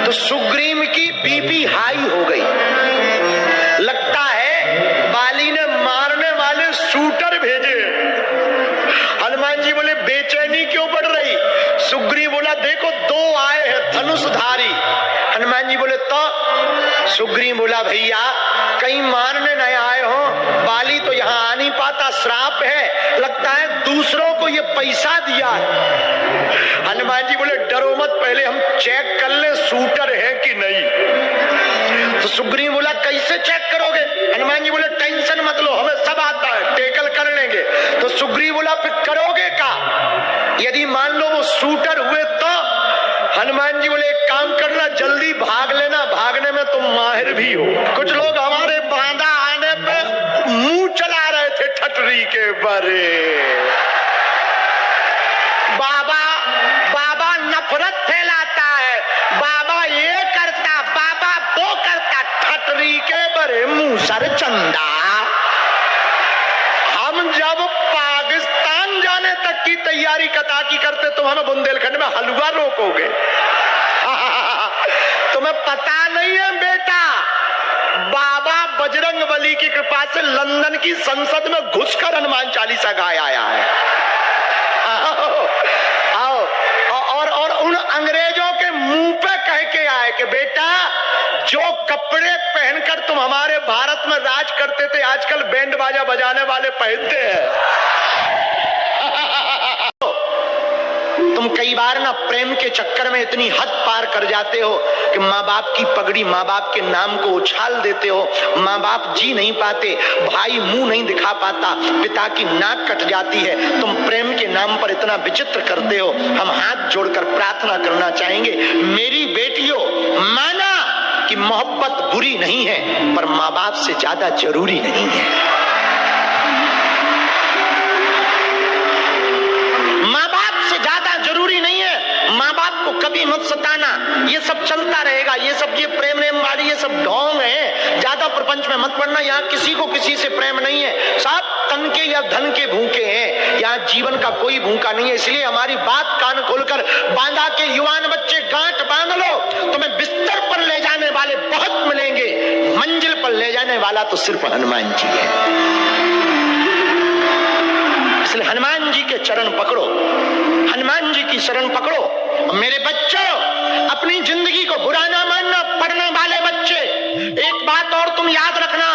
तो सुग्रीव की BP high हो गई। लगता है बाली ने मारने वाले शूटर भेजे। हनुमान जी बोले बेचैनी क्यों बढ़ रही? सुग्रीव बोला देखो दो आए हैं धनुषधारी। हनुमान जी बोले तो? सुग्रीव बोला भैया कहीं मारने नहीं आए हो, बाली तो यहाँ आ नहीं पाता, श्राप है, लगता है दूसरों को ये पैसा दिया है। हनुमान जी बोले डरो मत, पहले हम चेक कर ले शूटर है कि नहीं। तो सुग्रीव बोला कैसे चेक करोगे? हनुमान जी बोले टेंशन मत लो, हमें सब आता है, टेकल कर लेंगे। तो सुग्रीव बोला फिर करोगे क्या? यदि मान लो वो शूटर हुए तो? हनुमान जी बोले एक काम करना, जल्दी भाग लेना, भागने में तुम माहिर भी हो। कुछ लोग हमारे बांधा आने पे मुंह चला रहे थे ठटरी के बरे। बाबा बाबा नफरत फैलाता है, बाबा ये करता, बाबा वो करता, ठटरी के बरे मुंह सर चंदा। हम जब पाकिस्तान जाने तक की तैयारी कता की करते, तुम हमें बुंदेलखंड में हलवा रोकोगे? तुम्हें पता नहीं है बेटा, बाबा बजरंगबली की कृपा से लंदन की संसद में घुसकर हनुमान चालीसा गाया आया है। आओ और उन अंग्रेजों के मुंह पे कह के आए कि बेटा जो कपड़े पहनकर तुम हमारे भारत में राज करते थे, आजकल बैंड बाजा बजाने वाले पहनते हैं। तुम कई बार ना प्रेम के चक्कर में इतनी हद पार कर जाते हो कि माँ बाप की पगड़ी, माँ बाप के नाम को उछाल देते हो। माँ बाप जी नहीं पाते, भाई मुंह नहीं दिखा पाता, पिता की नाक कट जाती है, तुम प्रेम के नाम पर इतना विचित्र करते हो। हम हाथ जोड़कर प्रार्थना करना चाहेंगे, मेरी बेटियों माना कि मोहब्बत बुरी नहीं है, पर माँ बाप से ज्यादा जरूरी नहीं है। कभी मत सताना, ये सब चलता रहेगा, ये सब ये प्रेम वाली ये सब ढोंग है, ज्यादा प्रपंच में मत पड़ना। यहाँ किसी को किसी से प्रेम नहीं है, सब तन के या धन के भूखे हैं, यहाँ जीवन का कोई भूखा नहीं है। इसलिए हमारी बात कान खोलकर बांधा के युवान बच्चे गांठ बांध लो, तुम्हें बिस्तर पर ले जाने वाले बहुत मिलेंगे, मंजिल पर ले जाने वाला तो सिर्फ हनुमान जी है। इसलिए हनुमान जी के चरण पकड़ो, हनुमान जी की शरण पकड़ो। मेरे बच्चों अपनी जिंदगी को बुरा ना मानना। पढ़ने वाले बच्चे एक बात और तुम याद रखना,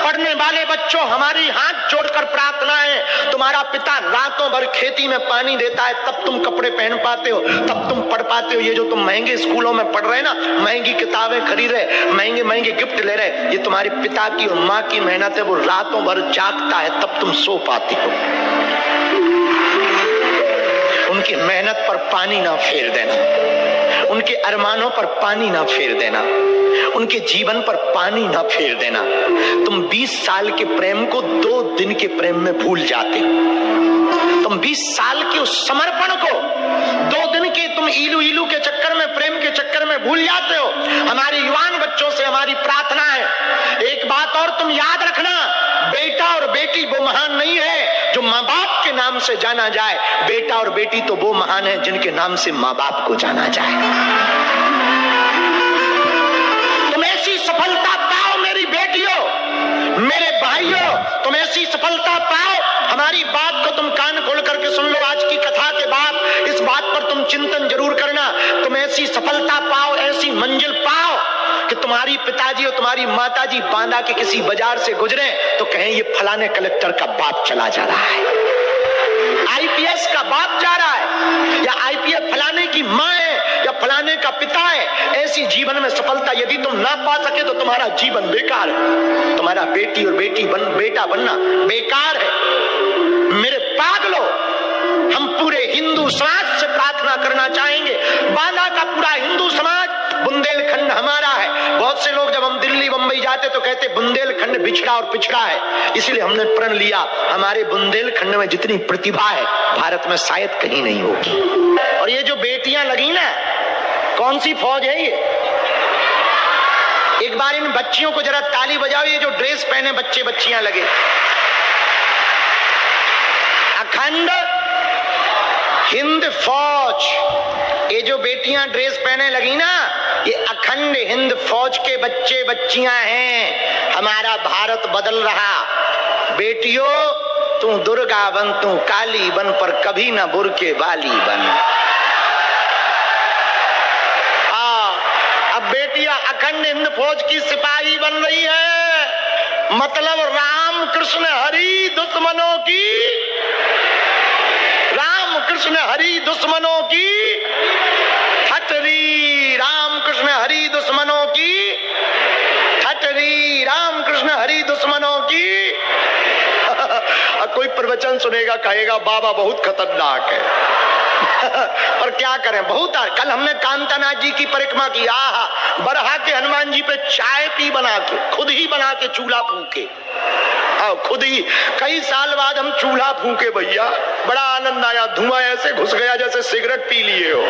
पढ़ने वाले बच्चों हमारी हाथ जोड़कर प्रार्थना है, तुम्हारा पिता रातों भर खेती में पानी देता है, तब तुम कपड़े पहन पाते हो, तब तुम पढ़ पाते हो। ये जो तुम महंगे स्कूलों में पढ़ रहे ना, महंगी किताबें खरीद रहे, महंगे महंगे गिफ्ट ले रहे, ये तुम्हारे पिता की और माँ की मेहनत है। वो रातों भर जागता है तब तुम सो पाती हो। उनकी मेहनत पर पानी ना फेर देना, उनके अरमानों पर पानी ना फेर देना, उनके जीवन पर पानी ना फेर देना। तुम 20 साल के प्रेम को 2 दिन के प्रेम में भूल जाते हो। तुम 20 साल के उस समर्पण को 2 दिन के तुम इलू इलू के चक्कर में, प्रेम के चक्कर में भूल जाते हो। हमारे युवान बच्चों से हमारी प्रार्थना है, एक बात और तुम याद रखना, बेटा और बेटी वो महान नहीं है जो माँ बाप के नाम से जाना जाए, बेटा और बेटी तो वो महान है जिनके नाम से माँ बाप को जाना जाए। तुम ऐसी सफलता पाओ मेरी बेटियों, मेरे भाइयों, तुम ऐसी सफलता पाओ। हमारी बात को तुम कान खोल करके सुन लो, आज की कथा के बाद इस बात पर तुम चिंतन जरूर करना। तुम ऐसी सफलता पाओ, ऐसी मंजिल पाओ कि तुम्हारी पिताजी और तुम्हारी माताजी बांदा के किसी बाजार से गुजरे तो कहें ये फलाने कलेक्टर का बाप चला जा रहा है, आईपीएस का बाप जा रहा है, या आईपीएस फलाने की माँ है, या फलाने का पिता है। ऐसी जीवन में सफलता यदि तुम ना पा सके तो तुम्हारा जीवन बेकार है, तुम्हारा बेटी और बेटा बनना बेकार है। मेरे पागलों, हम पूरे हिंदू समाज से प्रार्थना करना चाहेंगे, बांदा का पूरा हिंदू समाज, बुंदेलखंड हमारा है। बहुत से लोग जब हम दिल्ली बंबई जाते तो कहते बुंदेलखंड बिछड़ा और पिछड़ा है, इसलिए हमने प्रण लिया हमारे बुंदेलखंड में जितनी प्रतिभा है भारत में शायद कहीं नहीं होगी। और ये जो बेटियां लगी ना, कौन सी फौज है ये? एक बार इन बच्चियों को जरा ताली बजाओ, ये जो ड्रेस पहने बच्चे बच्चियां लगे, अखंड हिंद फौज। ये जो बेटियां ड्रेस पहने लगी ना, ये अखंड हिंद फौज के बच्चे बच्चियां हैं। हमारा भारत बदल रहा। बेटियों, तू दुर्गा बन, तू काली बन, पर कभी ना बुर्के वाली बन। अब बेटियां अखंड हिंद फौज की सिपाही बन रही है। मतलब राम कृष्ण हरि दुश्मनों की, राम कृष्ण हरि दुश्मनों की ठटरी, राम कृष्ण हरि दुश्मनों की ठटरी, राम कृष्ण हरि दुश्मनों की। कोई प्रवचन सुनेगा कहेगा बाबा बहुत खतरनाक है। पर क्या करें, बहुत। कल हमने कांतानाथ जी की परिक्रमा की। आहा, बरहा के हनुमान जी पे चाय पी बना के, खुद ही बना के चूल्हा फूके। खुद ही कई साल बाद हम चूल्हा फूके भैया, बड़ा आनंद आया। धुआं ऐसे घुस गया जैसे सिगरेट पी लिए हो,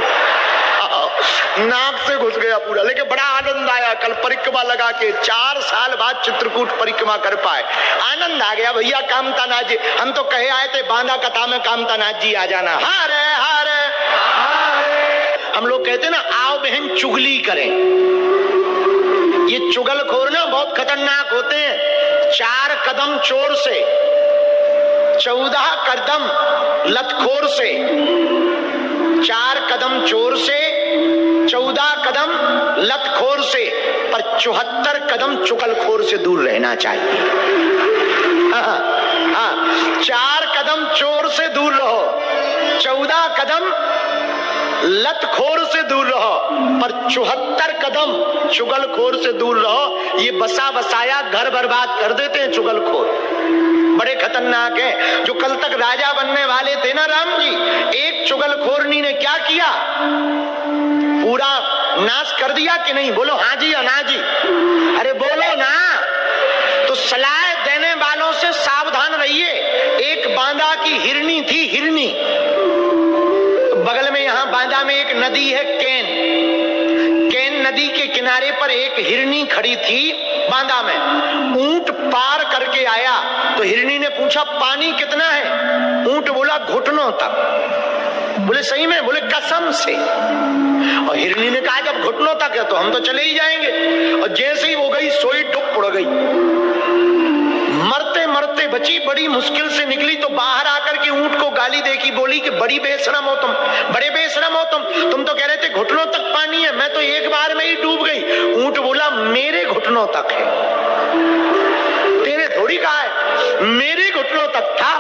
नाक से घुस गया पूरा, लेकिन बड़ा आनंद आया। कल परिक्रमा लगा के 4 साल बाद चित्रकूट परिक्रमा कर पाए, आनंद आ गया भैया। कामतानाथ जी, हम तो कहे आए थे बांदा कथा में कामतानाथ जी आ जाना। हारे हारे हम लोग कहते ना, आओ बहन चुगली करें। ये चुगलखोर ना बहुत खतरनाक होते हैं। 4 कदम चोर से, 14 कदम लतखोर से। 4 कदम चोर से, 14 कदम लतखोर से, पर 74 कदम चुगलखोर से दूर रहना चाहिए। 4 कदम चोर से दूर रहो, 14 कदम लतखोर से दूर रहो, पर 74 कदम चुगलखोर से दूर रहो। ये बसा बसाया घर बर्बाद कर देते हैं चुगलखोर, बड़े खतरनाक हैं। जो कल तक राजा बनने वाले थे ना राम जी, एक चुगलखोरनी ने क्या किया, पूरा नाश कर दिया कि नहीं? बोलो हाँ जी या ना जी? अरे बोलो ना। तो सलाह देने वालों से सावधान रहिए। एक बांदा की हिरनी थी, हिरनी। बगल में यहाँ बांदा में एक नदी है केन, केन नदी के किनारे पर एक हिरनी खड़ी थी बांदा में। ऊंट पार करके आया तो हिरनी ने पूछा पानी कितना है? ऊंट बोला घुटनों तक। बोले सही में? बोले कसम से। और हिरनी ने कहा जब घुटनों तक है तो हम तो चले ही जाएंगे। और जैसे ही वो गई सोई डुब पड़ गई, मरते मरते बची, बड़ी मुश्किल से निकली। तो बाहर आकर के ऊंट को गाली देखी, बोली कि बड़ी बेशरम हो तुम, बड़े बेशरम हो तुम तो कह रहे थे घुटनों तक पानी है, मैं तो एक बार में ही डूब गई। ऊंट बोला मेरे घुटनों तक है, तेरे थोड़ी कहा है, मेरे घुटनों तक था,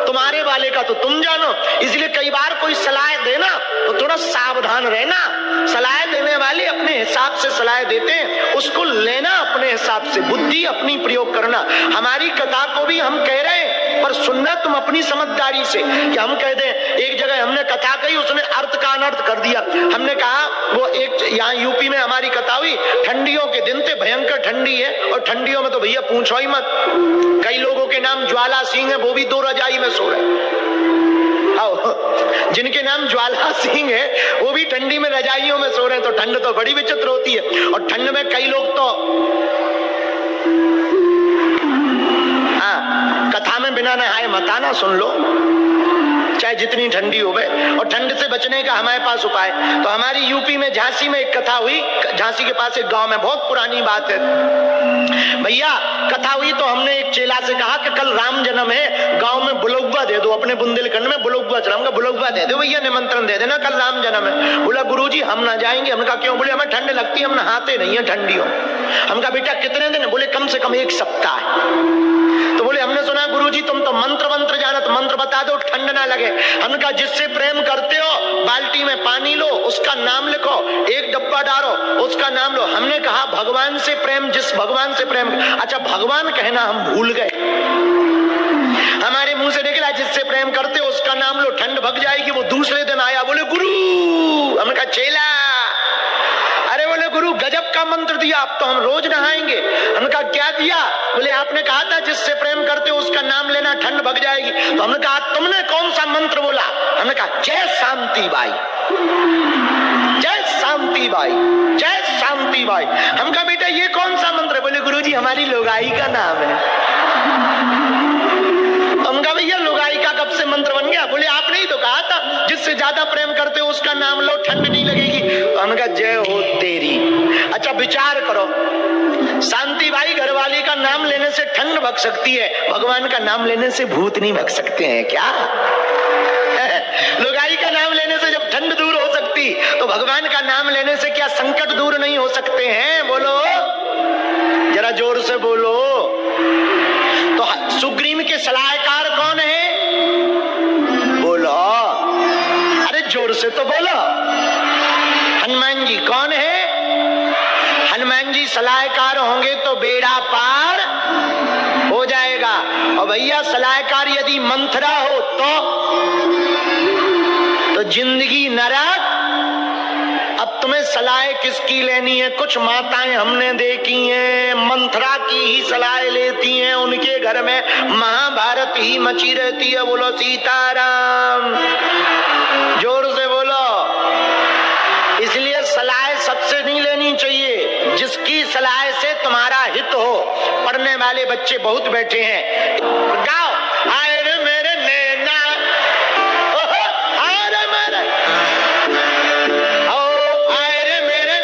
तुम्हारे वाले का तो तुम जानो। इसलिए कई बार कोई सलाह देना तो थोड़ा सावधान रहना। सलाह देने वाले अपने हिसाब से सलाह देते हैं, उसको लेना अपने हिसाब से, बुद्धि अपनी प्रयोग करना। हमारी कथा को भी हम कह रहे हैं, पर सुनना तुम अपनी समझदारी से। कि हम कह दें, एक जगह हमने कथा कही, उसने अर्थ का अनर्थ कर दिया। हमने कहा वो एक यहाँ यूपी में हमारी कथा हुई, ठंडियों के दिन थे, भयंकर ठंडी है, और ठंडियों में तो भैया पूछो ही मत। कई लोगों के नाम ज्वाला सिंह है, वो भी 2 रजाई में सो रहे। जिनके नाम ज्वाला सिंह है वो भी ठंडी में रजाइयों में सो रहे हैं। तो ठंड तो बड़ी विचित्र होती है। और ठंड में कई लोग तो कथा में बिना नहाए मत आना, सुन लो, चाहे जितनी ठंडी हो गए। और ठंड से बचने का हमारे पास उपाय। तो हमारी यूपी में झांसी में एक कथा हुई। झांसी के पास एक गांव में, बहुत पुरानी बात है भैया, कथा हुई। तो हमने एक चेला से कहा कि कल राम जन्म है, गांव में बुलौवा दे दो। अपने बुंदेलखंड में बुलौवा चढ़ाऊंगा, बुलौवा दे दो भैया, निमंत्रण दे देना, कल राम जन्म है। बोला गुरुजी हम ना जाएंगे। हमने कहा क्यों? बोले हमें ठंड लगती है, हम नहाते नहीं है ठंडियों। हम कहा बेटा कितने दिन? बोले कम से कम 1 सप्ताह। तो बोले हमने सुना गुरुजी तुम तो मंत्र मंत्र जानत, मंत्र बता दो ठंड ना लगे। हमने कहा जिससे प्रेम करते हो बाल्टी में पानी लो, उसका नाम लिखो, 1 डब्बा डालो, उसका नाम लो। हमने कहा भगवान से प्रेम, जिस भगवान से प्रेम। अच्छा भगवान कहना हम भूल गए, हमारे मुंह से निकला जिससे प्रेम करते हो उसका नाम लो, ठंड भग जाएगी। वो दूसरे दिन आया, बोले गुरु। हमने कहा चेला। अरे बोले गुरु गजब का मंत्र दिया, अब तो हम रोज नहाएंगे। हमने कहा क्या दिया? बोले आपने कहा था जिससे प्रेम करते हो उसका नाम लेना, ठंड भग जाएगी। तो हमने कहा तुमने कौन सा मंत्र बोला? हमने कहा जय शांति बाई, जय शांति बाई, जय शांति बाई। हम कहा बेटा ये कौन सा मंत्र? बोले गुरुजी हमारी लुगाई का नाम है। हम कहा भैया लुगाई का कब से मंत्र बन गया? बोले आपने ही तो कहा था जिससे ज्यादा प्रेम करते हो उसका नाम लो, ठंड नहीं लगेगी। तो हमने कहा जय हो तेरी। अच्छा विचार करो, शांति बाई घरवाली का नाम लेने से ठंड भग सकती है, भगवान का नाम लेने से भूत नहीं भग सकते हैं क्या? लुगाई का नाम लेने से जब ठंड दूर हो सकती, तो भगवान का नाम लेने से क्या संकट दूर नहीं हो सकते हैं? बोलो जरा जोर से बोलो। तो सुग्रीव के सलाहकार कौन है? बोलो, अरे जोर से तो बोलो। हनुमान जी कौन है? हनुमान जी सलाहकार होंगे तो बेड़ा पार हो जाएगा। और भैया सलाहकार यदि मंथरा हो तो जिंदगी नरक। अब तुम्हें सलाह किसकी लेनी है? कुछ माताएं हमने देखी हैं मंथरा की ही सलाह लेती हैं, उनके घर में महाभारत ही मची रहती है। बोलो सीताराम, जोर से बोलो। इसलिए सलाह सबसे नहीं लेनी चाहिए, जिसकी सलाह से तुम्हारा हित हो। पढ़ने वाले बच्चे बहुत बैठे हैं, गाओ आए रे मेरे नैना, आए रे मेरे, ओ आए रे मेरे,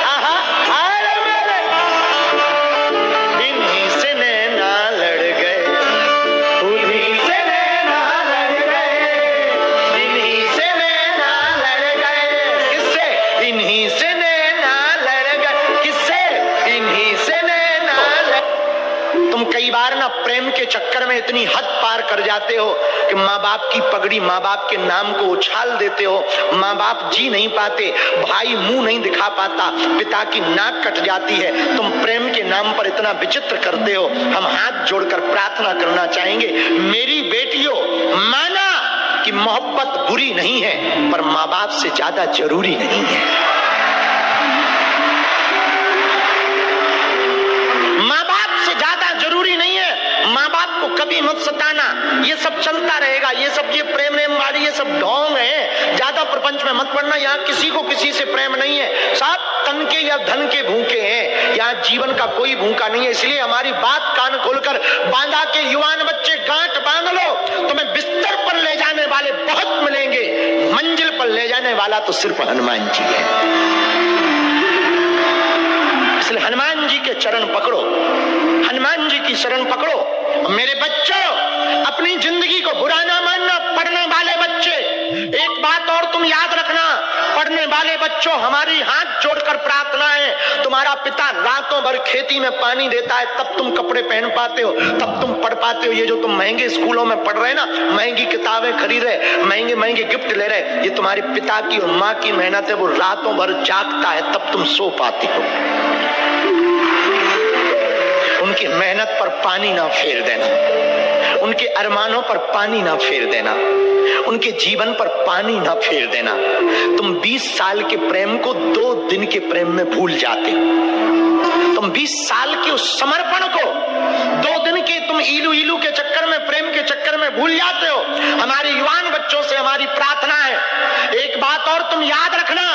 आहा आए रे मेरे, इन्हीं से नैना लड़ गए, उन्हीं से नैना लड़ गए, इन्हीं से नैना लड़ गए। किससे? इन्हीं से नैना लड़ गए। किससे? इन्हीं से नैना लड़। तुम कई बार ना प्रेम के चक्कर में इतनी हद पार कर जाते हो कि माँ बाप की पगड़ी, माँ बाप के नाम को उछाल देते हो। माँ बाप जी नहीं पाते, भाई मुंह नहीं दिखा पाता, पिता की नाक कट जाती है। तुम प्रेम के नाम पर इतना विचित्र करते हो। हम हाथ जोड़कर प्रार्थना करना चाहेंगे, मेरी बेटियों, माना कि मोहब्बत बुरी नहीं है, पर माँ बाप से ज्यादा जरूरी नहीं है। माँ बाप से ज्यादा जरूरी नहीं है। माँ बाप को कभी मत सताना, ये सब चलता रहेगा। ये सब ये प्रेम वाली ये सब ढोंग है। ज्यादा प्रपंच में मत पड़ना। यहाँ किसी को किसी से प्रेम नहीं है, सब तन के या धन के भूखे हैं। यहाँ जीवन का कोई भूखा नहीं है। इसलिए हमारी बात कान खोलकर बांधा के युवान बच्चे गांठ बांध लो। तुम्हें बिस्तर पर ले जाने वाले बहुत मिलेंगे, मंजिल पर ले जाने वाला तो सिर्फ हनुमान जी है। इसलिए हनुमान जी के चरण पकड़ो, हनुमान जी की शरण पकड़ो। मेरे बच्चों, अपनी जिंदगी को बुरा ना मानना। पढ़ने वाले बच्चे, एक बात और तुम याद रखना, पढ़ने वाले बच्चों, हमारी हाथ जोड़कर प्रार्थना है। तुम्हारा पिता रातों भर खेती में पानी देता है, तब तुम कपड़े पहन पाते हो, तब तुम पढ़ पाते हो। ये जो तुम महंगे स्कूलों में पढ़ रहे ना, महंगी किताबें खरीद रहे, महंगे महंगे गिफ्ट ले रहे, ये तुम्हारे पिता की और माँ की मेहनत है। वो रातों भर जागता है, तब तुम सो पाती हो। उनकी मेहनत पर पानी ना फेर देना, उनके अरमानों पर पानी ना फेर देना, उनके जीवन पर पानी ना फेर देना। तुम 20 साल के प्रेम को 2 दिन के प्रेम में भूल जाते। तुम 20 साल के उस समर्पण को 2 दिन के तुम इलू इलू के चक्कर में, प्रेम के चक्कर में भूल जाते हो। हमारे युवान बच्चों से हमारी प्रार्थना है, एक बात और तुम याद रखना,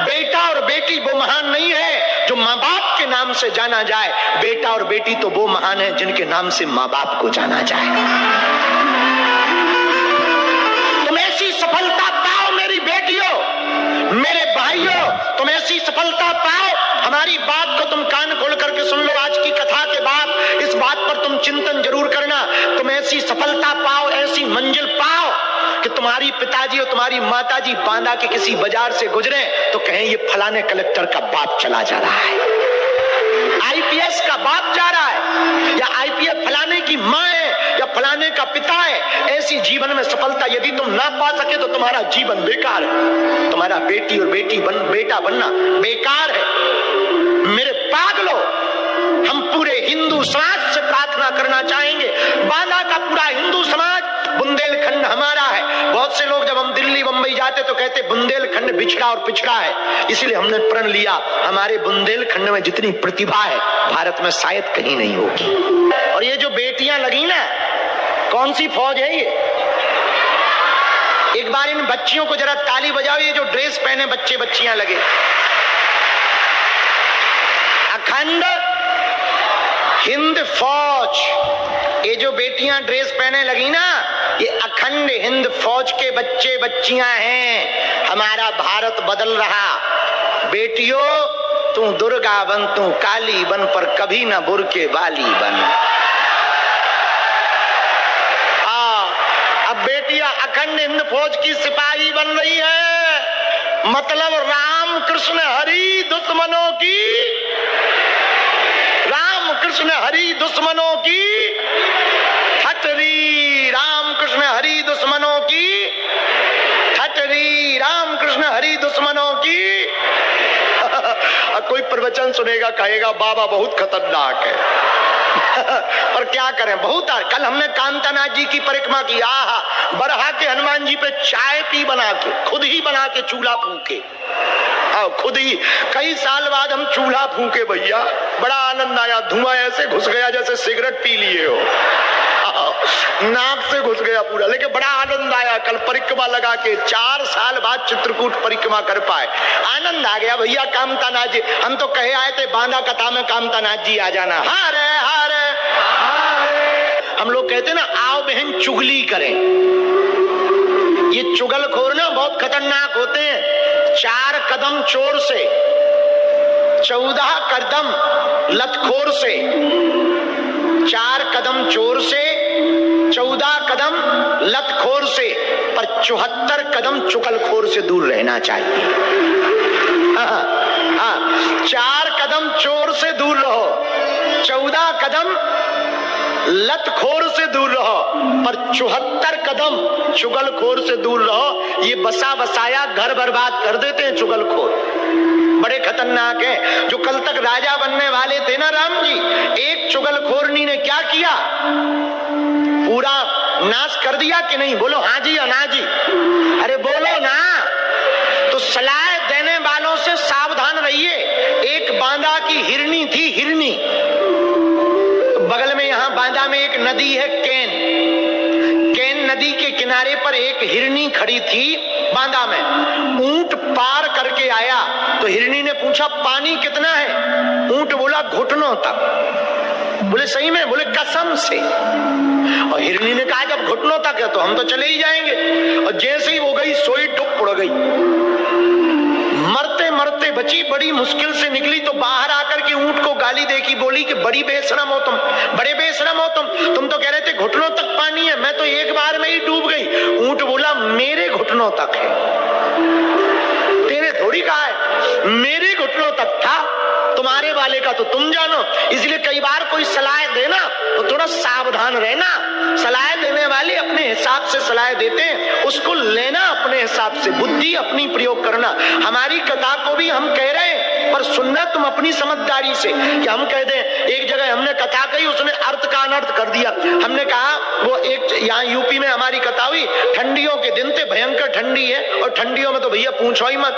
बेटा और बेटी वो महान नहीं है जो माँ बाप के नाम से जाना जाए। बेटा और बेटी तो वो महान है जिनके नाम से माँ बाप को जाना जाए। तुम ऐसी सफलता पाओ मेरी बेटियों, मेरे भाइयों, तुम ऐसी सफलता पाओ। हमारी बात को तुम कान खोल करके सुन लो। आज की कथा के बाद इस बात पर तुम चिंतन जरूर करना। तुम ऐसी सफलता पाओ, ऐसी मंजिल पाओ कि तुम्हारी पिताजी और तुम्हारी माताजी बांदा के किसी बाजार से गुजरे तो कहें ये फलाने कलेक्टर का बाप चला जा रहा है, आईपीएस का बाप जा रहा है, या आईपीएस फलाने की माँ है, या फलाने का पिता है। ऐसी जीवन में सफलता यदि तुम ना पा सके तो तुम्हारा जीवन बेकार है। तुम्हारा बेटी और बेटा बनना बेकार है। मेरे पागलों, हम पूरे हिंदू समाज से प्रार्थना करना चाहेंगे, बांदा का पूरा हिंदू समाज, बुंदेलखंड हमारा है। बहुत से लोग जब हम दिल्ली बंबई जाते तो कहते बुंदेलखंड बिछड़ा और पिछड़ा है। इसलिए हमने प्रण लिया, हमारे बुंदेलखंड में जितनी प्रतिभा है भारत में शायद कहीं नहीं होगी। और ये जो बेटियां लगी ना, कौन सी फौज है ये? एक बार इन बच्चियों को जरा ताली बजाओ। ये जो ड्रेस पहने बच्चे बच्चियां लगे, अखंड हिंद फौज। ये जो बेटियां ड्रेस पहने लगी ना, ये अखंड हिंद फौज के बच्चे बच्चियां हैं। हमारा भारत बदल रहा। बेटियों, तू दुर्गा बन, तू काली बन, पर कभी ना बुर्के वाली बन। अब बेटियां अखंड हिंद फौज की सिपाही बन रही है, मतलब राम कृष्ण हरि दुश्मनों की, राम कृष्ण हरि दुश्मनों की ठटरी, राम कृष्ण हरि दुश्मनों की ठटरी, राम कृष्ण हरि दुश्मनों की। कोई प्रवचन सुनेगा कहेगा बाबा बहुत खतरनाक है। और क्या करें, बहुत कल हमने कांतानाथ जी की परिक्रमा की। आहा, बरहा के हनुमान जी पे चाय पी बना के, खुद ही बना के चूल्हा फूके, खुद ही। कई साल बाद हम चूल्हा फूके भैया, बड़ा आनंद आया। धुआं ऐसे घुस गया जैसे सिगरेट पी लिए हो, नाक से घुस गया पूरा, लेकिन बड़ा आनंद आया। कल परिक्रमा लगा के 4 साल बाद चित्रकूट परिक्रमा कर पाए, आनंद आ गया भैया। कामतानाथ जी, हम तो कहे आए थे बांदा कथा में कामतानाथ जी आ जाना। हारे हारे हम लोग कहते ना, आओ बहन चुगली करें। ये चुगलखोर ना बहुत खतरनाक होते हैं। 4 कदम चोर से, 14 कदम लतखोर से, 4 कदम चोर से, 14 कदम लतखोर से, पर 74 कदम चुगलखोर से दूर रहना चाहिए। 4 कदम चोर से दूर रहो, 14 कदम लतखोर से दूर रहो, पर 74 कदम चुगलखोर से दूर रहो। ये बसा बसाया घर बर्बाद कर देते हैं चुगलखोर, बड़े खतरनाक है। जो कल तक राजा बनने वाले थे ना राम जी, एक चुगलखोरनी ने क्या किया, पूरा नाश कर दिया कि नहीं? बोलो हाँ जी या ना जी? अरे बोलो ना। तो सलाह देने वालों से सावधान रहिए। एक बांदा की हिरनी थी, हिरनी। बगल में यहाँ बांदा में एक नदी है केन, केन नदी के किनारे पर एक हिरनी खड़ी थी बांदा में। ऊंट पार करके आया तो हिरनी ने पूछा पानी कितना है? ऊंट बोला घुटनों तक। बोले सही में? बोले कसम से। और हिरनी ने कहा जब घुटनों तक है तो हम तो चले ही जाएंगे। और जैसे ही वो गई सोई डुब उड़ गई, मरते मरते बची, बड़ी मुश्किल से निकली। तो बाहर आकर के ऊंट को गाली देखी, बोली कि बड़ी बेशरम हो तुम, बड़े बेशरम हो तुम तो कह रहे थे घुटनों तक पानी है, मैं तो एक बार में ही डूब गई। ऊंट बोला मेरे घुटनों तक है, तेरे थोड़ी कहा है, मेरे घुटनों तक था, तुम्हारे वाले का तो तुम जानो। इसलिए कई बार कोई सलाह देना तो थोड़ा सावधान रहना। सलाह देने वाले अपने हिसाब से सलाह देते हैं, उसको लेना अपने हिसाब से, बुद्धि अपनी प्रयोग करना। हमारी कथा को भी हम कह रहे हैं, पर सुनना तुम अपनी समझदारी से। कि हम कह दें, एक जगह हमने कथा कही, उसने अर्थ का अनर्थ कर दिया। हमने कहा वो एक यहाँ यूपी में हमारी कथा हुई, ठंडियों के दिन थे, भयंकर ठंडी है, और ठंडियों में तो भैया पूछो ही मत।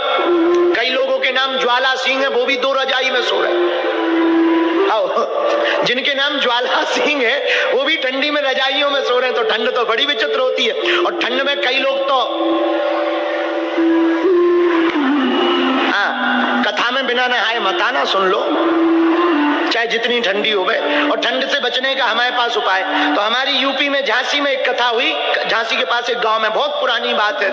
कई लोगों के नाम ज्वाला सिंह है, वो भी 2 रजाई में सो रहे। जिनके नाम ज्वाला सिंह है वो भी ठंडी में रजाइयों में सो रहे हैं। तो ठंड तो बड़ी विचित्र होती है। और ठंड में कई लोग तो कथा में बिना नहाए मत आना, सुन लो, चाहे जितनी ठंडी हो गए। और ठंड से बचने का हमारे पास उपाय। तो हमारी यूपी में झांसी में एक कथा हुई। झांसी के पास एक गांव में, बहुत पुरानी बात है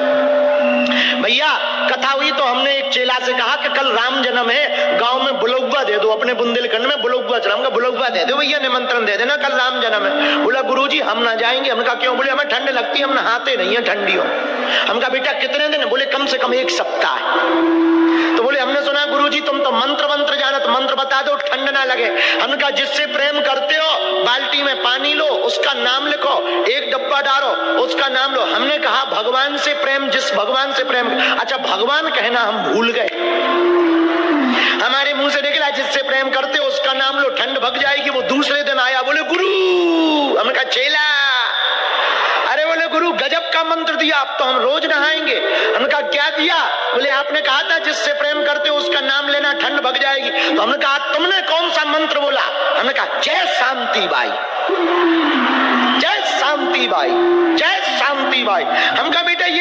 भैया, कथा हुई। तो हमने एक चेला से कहा कि कल राम जन्म है, गांव में बुलौवा दे दो, अपने बुंदेलखंड में बुलौवा चढ़ाऊंगा, बुलौवा दे दो भैया, निमंत्रण दे देना, कल राम जन्म है। बोला गुरुजी हम ना जाएंगे। हमने कहा क्यों? बोले हमें ठंड लगती है, हम नहाते नहीं है ठंडियों। हम कहा बेटा कितने दिन? बोले कम से कम 1 सप्ताह। तो बोले हमने सुना गुरुजी तुम तो मंत्र जानत, मंत्र बता दो ठंड ना लगे। हमने कहा जिससे प्रेम करते हो बाल्टी में पानी लो, उसका नाम लिखो, 1 डब्बा डालो, उसका नाम लो। हमने कहा भगवान से प्रेम, जिस भगवान से प्रेम। अच्छा भगवान कहना हम भूल गए, हमारे मुंह से निकला जिससे प्रेम करते हो उसका नाम लो, ठंड भग जाएगी। वो दूसरे दिन आया, बोले गुरु। हमने कहा चेला। अरे बोले गुरु गजब का मंत्र दिया, अब तो हम रोज नहाएंगे। हमने कहा क्या दिया? बोले आपने कहा था जिससे प्रेम करते हो उसका नाम लेना, ठंड भग जाएगी। तो हमने कहा तुमने कौन सा मंत्र बोला? हमने कहा जय शांति बाई, जय शांति बाई, जय शांति बाई। हम कहा बेटा ये